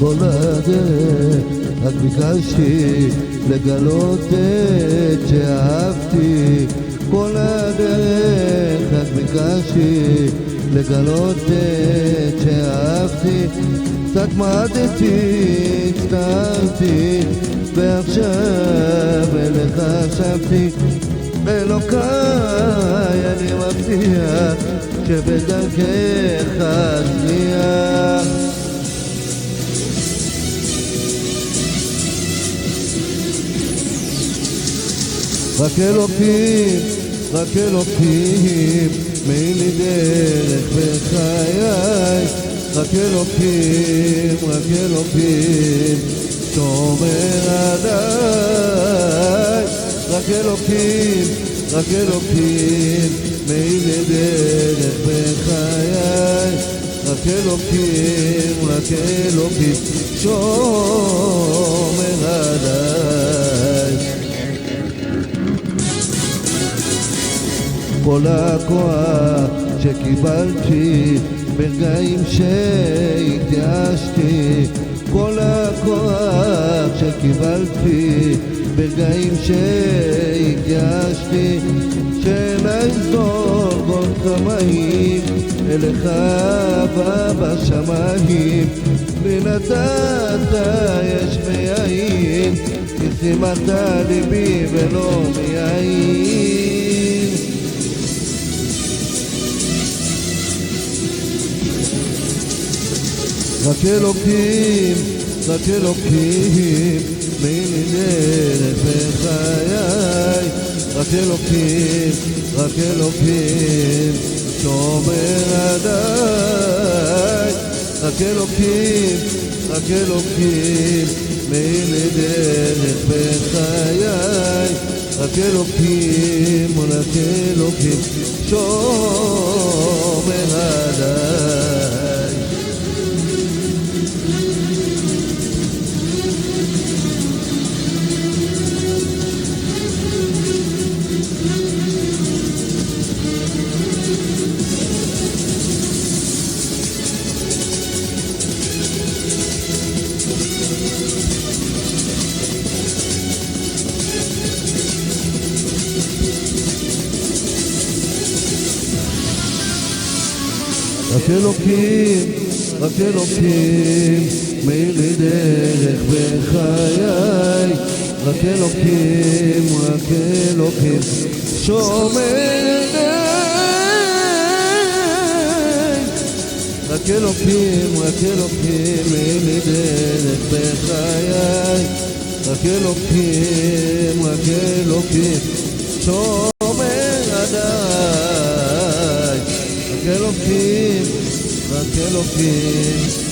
כל הדרך רק ביקשתי לגלות את שאהבתי, כל הדרך רק ביקשתי לגלות את שאהבתי, קצת מעדתי, הצטערתי, ועכשיו אליך שבתי. אלוקיי, אני מבטיח שבדרכך אצליח. רק אלוקים, רק אלוקים, מעין לי דרך בחיי. רק אלוקים, רק אלוקים, שומר עליי. רק אלוקים, רק אלוקים, מעין לי דרך בחיי. רק אלוקים, רק אלוקים, שומר עליי. כל הכוח שקיבלתי ברגעים שהתייאשתי, כל הכוח שקיבלתי ברגעים שהתייאשתי, שנעזור כל כמיים אליך אבא בשמיים. לי נתת יש מיין, כי שימת ליבי ולא מיין. רק אלוקים, רק אלוקים, מעין לי דרך בחיי. רק אלוקים, רק אלוקים, שומר עליי. רק אלוקים, רק אלוקים, מעין לי דרך בחיי. רק אלוקים, רק אלוקים, שומר עליי. רק אלוקים, רק אלוקים, מעין לי דרך בחיי. רק אלוקים, רק אלוקים, שומר עליי. רק אלוקים, רק אלוקים, מעין לי דרך בחיי. רק אלוקים, רק אלוקים, שומר עליי. רק אלוקים, רק אלוקים.